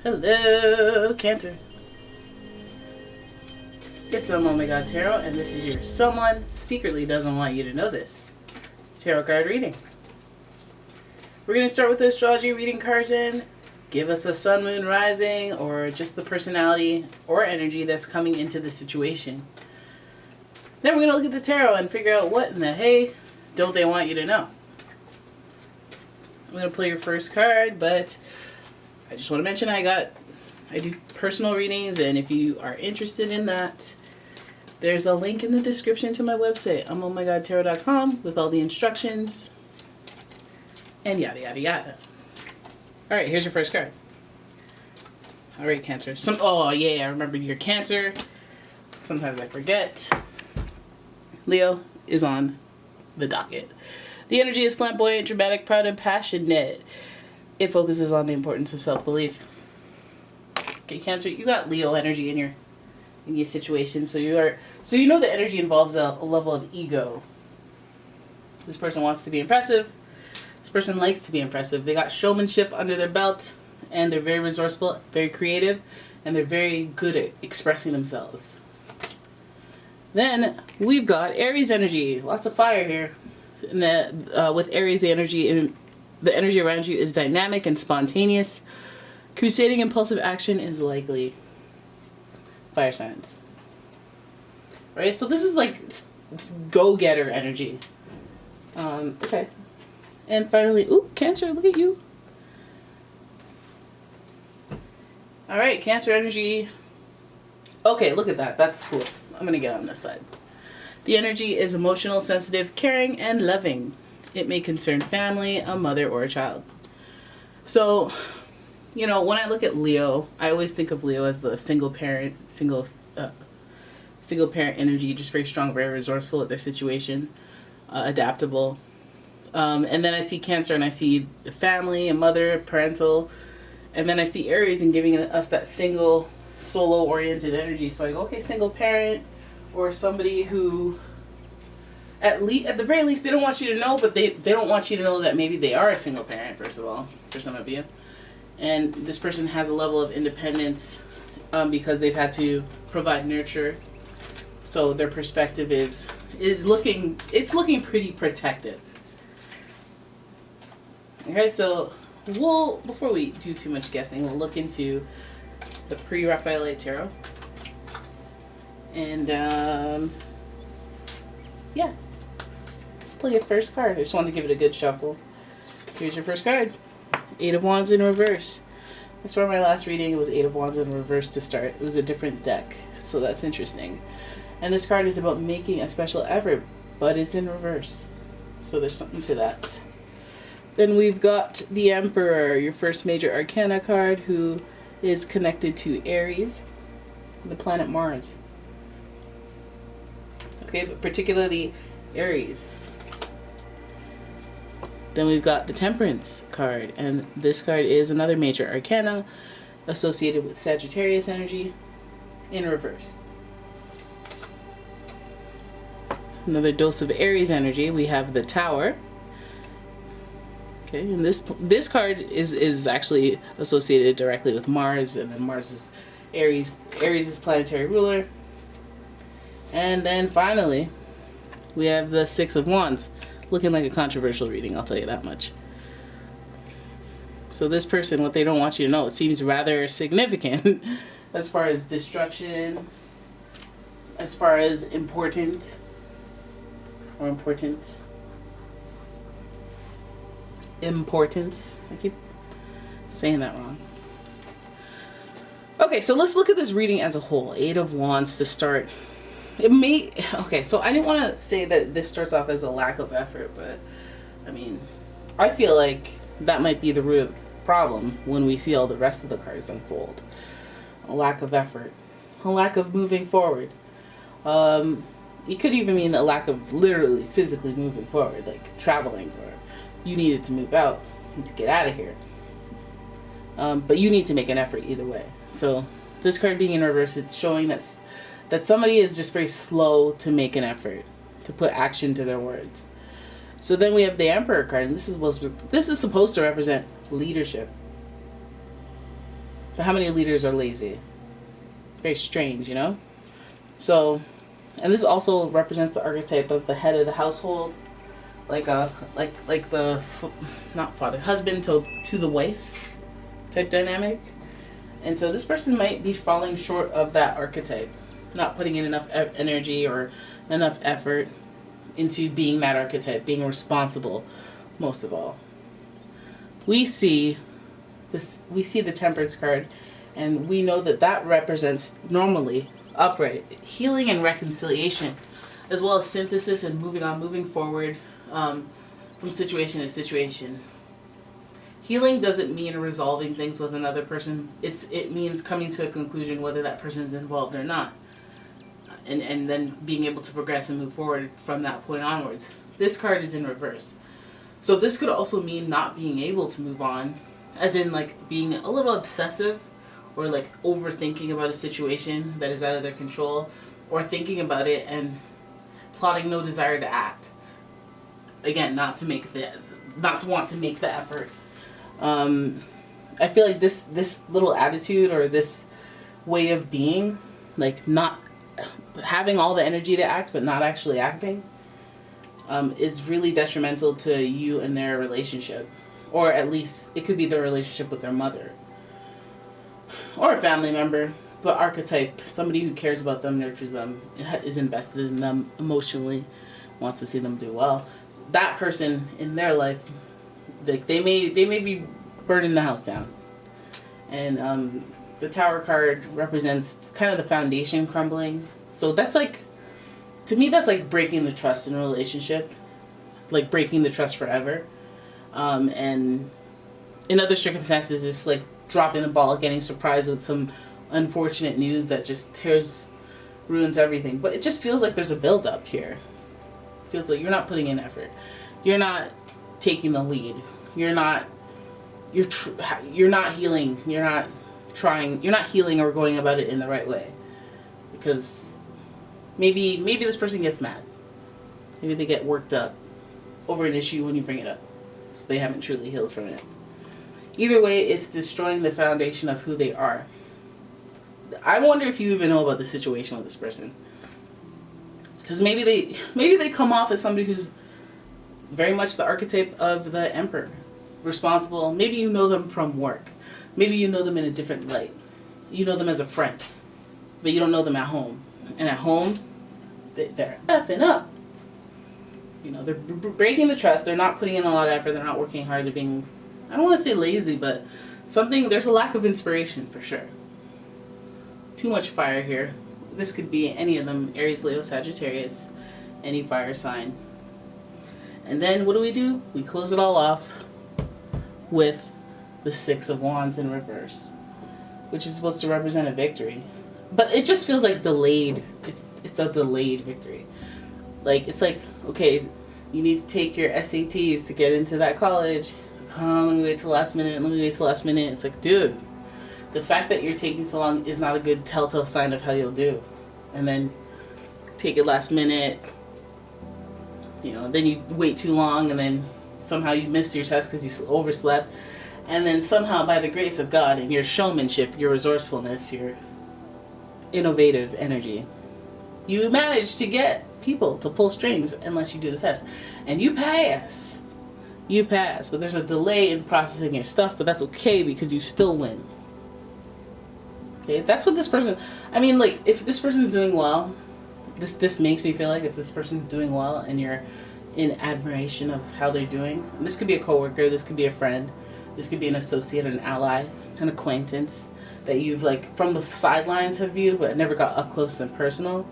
Hello, Cancer. It's umomgtarot, and this is your someone secretly doesn't want you to know this tarot card reading. We're going to start with the astrology reading cards in. Give us a sun, moon, rising, or just the personality or energy that's coming into the situation. Then we're going to look at the tarot and figure out what in the hey don't they want you to know. I'm going to pull your first card, but I just want to mention I do personal readings, and if you are interested in that, there's a link in the description to my website, umomgtarot.com, with all the instructions and yada yada yada. All right, here's your first card. All right, Cancer. Oh yeah, I remember you're Cancer. Sometimes I forget. Leo is on the docket. The energy is flamboyant, dramatic, proud, and passionate. It focuses on the importance of self-belief. Okay, Cancer, you got Leo energy in your situation, so you know the energy involves a level of ego. This person wants to be impressive. This person likes to be impressive. They got showmanship under their belt, and they're very resourceful, very creative, and they're very good at expressing themselves. Then we've got Aries energy. Lots of fire here. And with Aries, the energy around you is dynamic and spontaneous. Crusading impulsive action is likely. Fire signs. Right? So this is like go-getter energy. Okay. And finally, ooh, Cancer, look at you. Alright, Cancer energy. Okay, look at that. That's cool. I'm going to get on this side. The energy is emotional, sensitive, caring, and loving. It may concern family, a mother, or a child. So, you know, when I look at Leo, I always think of Leo as the single parent energy, just very strong, very resourceful at their situation, adaptable. And then I see Cancer and I see the family, a mother, parental, and then I see Aries and giving us that single, solo-oriented energy. So I go, okay, single parent, or somebody who, at the very least, they don't want you to know, but they don't want you to know that maybe they are a single parent, first of all, for some of you. And this person has a level of independence because they've had to provide nurture. So their perspective is looking pretty protective. Okay, so before we do too much guessing, we'll look into the pre-Raphaelite tarot. And yeah, let's play your first card. I just wanted to give it a good shuffle. Here's your first card. 8 of Wands in reverse. That's where my last reading, it was 8 of Wands in reverse to start. It was a different deck, so that's interesting. And this card is about making a special effort, but it's in reverse. So there's something to that. Then we've got the Emperor, your first major arcana card, who is connected to Aries, the planet Mars. Okay, but particularly Aries. Then we've got the Temperance card, and this card is another major arcana associated with Sagittarius energy in reverse. Another dose of Aries energy, we have the Tower. Okay, and this card is actually associated directly with Mars, and then Mars is Aries is planetary ruler. And then finally, we have the 6 of Wands. Looking like a controversial reading, I'll tell you that much. So this person, what they don't want you to know, it seems rather significant as far as destruction, as far as importance. I keep saying that wrong. Okay, so let's look at this reading as a whole. 8 of Wands to start. Okay, so I didn't want to say that this starts off as a lack of effort, but I mean, I feel like that might be the root of the problem when we see all the rest of the cards unfold. A lack of effort, a lack of moving forward. It could even mean a lack of literally physically moving forward, like traveling, or you needed to move out, you need to get out of here. But you need to make an effort either way. So this card being in reverse, it's showing that somebody is just very slow to make an effort, to put action to their words. So then we have the Emperor card, and this is supposed to represent leadership. But how many leaders are lazy? Very strange, you know? So, and this also represents the archetype of the head of the household, like the not father, husband to the wife type dynamic. And so this person might be falling short of that archetype, not putting in enough energy or enough effort into being that archetype, being responsible most of all. We see the Temperance card, and we know that that represents normally upright healing and reconciliation, as well as synthesis and moving forward from situation to situation. Healing doesn't mean resolving things with another person. It means coming to a conclusion whether that person's involved or not, and then being able to progress and move forward from that point onwards. This card is in reverse. So this could also mean not being able to move on, as in like being a little obsessive or like overthinking about a situation that is out of their control, or thinking about it and plotting no desire to act. Again, not to want to make the effort. I feel like this little attitude or this way of being, like not having all the energy to act but not actually acting, is really detrimental to you and their relationship. Or at least it could be their relationship with their mother or a family member, but archetype, somebody who cares about them, nurtures them, is invested in them emotionally, wants to see them do well. That person in their life, they may be burning the house down. And the Tower card represents kind of the foundation crumbling. So that's like, to me, that's like breaking the trust in a relationship, like breaking the trust forever. And in other circumstances, it's like dropping the ball, getting surprised with some unfortunate news that just ruins everything. But it just feels like there's a build-up here. It feels like you're not putting in effort. You're not taking the lead. You're not healing. You're not trying. You're not healing or going about it in the right way. Because maybe this person gets mad. Maybe they get worked up over an issue when you bring it up. So they haven't truly healed from it. Either way, it's destroying the foundation of who they are. I wonder if you even know about the situation with this person. Because maybe they come off as somebody who's very much the archetype of the Emperor. Responsible. Maybe you know them from work. Maybe you know them in a different light. You know them as a friend. But you don't know them at home. And at home, they're effing up. You know, they're breaking the trust. They're not putting in a lot of effort. They're not working hard. They're being, I don't want to say lazy, but there's a lack of inspiration for sure. Too much fire here. This could be any of them, Aries, Leo, Sagittarius, any fire sign. And then what do? We close it all off with the Six of Wands in reverse, which is supposed to represent a victory. But it just feels like delayed. It's a delayed victory. Like, it's like, okay, you need to take your SATs to get into that college. It's like, oh, let me wait till last minute. It's like, dude, the fact that you're taking so long is not a good telltale sign of how you'll do. And then take it last minute, you know, then you wait too long, and then somehow you missed your test because you overslept. And then somehow, by the grace of God and your showmanship, your resourcefulness, your innovative energy, you manage to get people to pull strings unless you do the test. And you pass. But there's a delay in processing your stuff, but that's okay because you still win. Okay, that's what this person, I mean, like, if this person's doing well, this makes me feel like if this person's doing well and you're in admiration of how they're doing, and this could be a coworker, this could be a friend, this could be an associate, an ally, an acquaintance that you've, like, from the sidelines have viewed but never got up close and personal.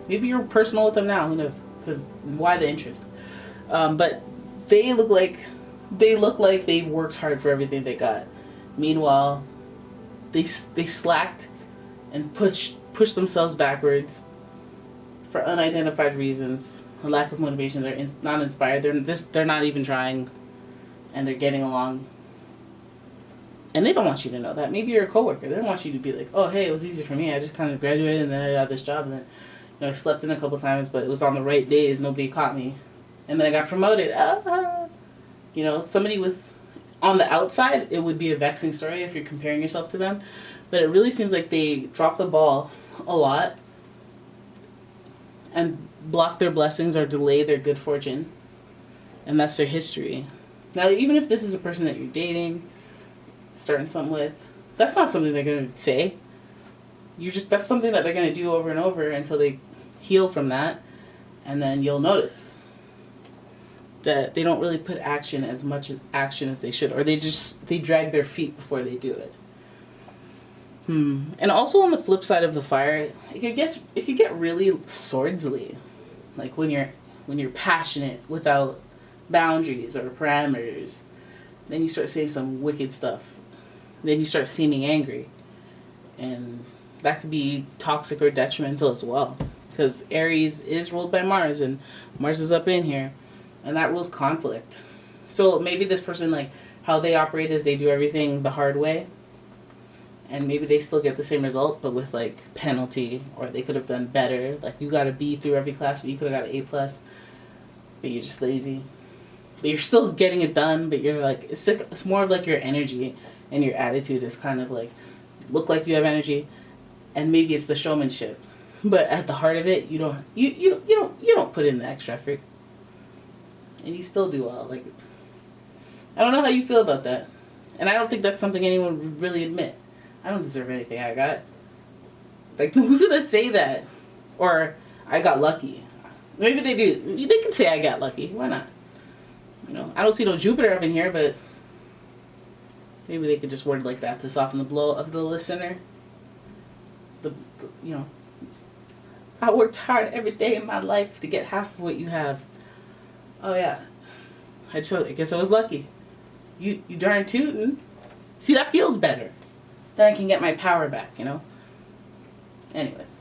Maybe you're personal with them now, who knows? Because why the interest? But they look like they've worked hard for everything they got. Meanwhile, they slacked and pushed themselves backwards for unidentified reasons, a lack of motivation. They're not inspired. They're not even trying, and they're getting along. And they don't want you to know that. Maybe you're a coworker. They don't want you to be like, oh, hey, it was easy for me. I just kind of graduated and then I got this job, and then, you know, I slept in a couple times, but it was on the right days. Nobody caught me, and then I got promoted. You know, somebody with on the outside, it would be a vexing story if you're comparing yourself to them. But it really seems like they drop the ball a lot and block their blessings or delay their good fortune. And that's their history. Now, even if this is a person that you're dating, starting something with, that's not something they're going to say. That's something that they're going to do over and over until they heal from that. And then you'll notice that they don't really put as much action as they should, or they drag their feet before they do it. And also on the flip side of the fire, it could get really swordsly, like when you're passionate without boundaries or parameters. Then you start saying some wicked stuff. Then you start seeming angry, and that could be toxic or detrimental as well, because Aries is ruled by Mars, and Mars is up in here. And that rules conflict. So maybe this person, like, how they operate is they do everything the hard way. And maybe they still get the same result, but with, like, penalty. Or they could have done better. Like, you got a B through every class, but you could have got an A+. But you're just lazy. But you're still getting it done, but you're, like, it's more of, like, your energy and your attitude is kind of, like, look like you have energy. And maybe it's the showmanship. But at the heart of it, you don't put in the extra effort. And you still do well. Like, I don't know how you feel about that. And I don't think that's something anyone would really admit. I don't deserve anything I got. Like, who's gonna say that? Or, I got lucky. Maybe they do. They can say I got lucky. Why not? You know, I don't see no Jupiter up in here, but maybe they could just word it like that to soften the blow of the listener. You know, I worked hard every day in my life to get half of what you have. Oh yeah, I guess I was lucky. You darn tootin'. See, that feels better. Then I can get my power back, you know? Anyways.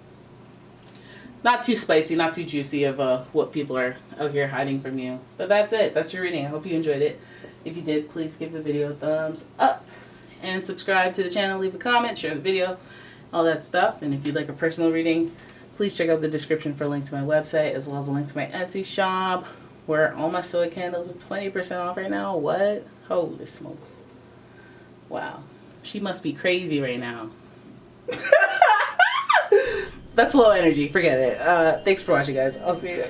Not too spicy, not too juicy of what people are out here hiding from you. But that's it. That's your reading. I hope you enjoyed it. If you did, please give the video a thumbs up. And subscribe to the channel. Leave a comment. Share the video. All that stuff. And if you'd like a personal reading, please check out the description for a link to my website, as well as a link to my Etsy shop, where all my soy candles are 20% off right now. What? Holy smokes. Wow. She must be crazy right now. That's low energy. Forget it. Thanks for watching, guys. I'll see you.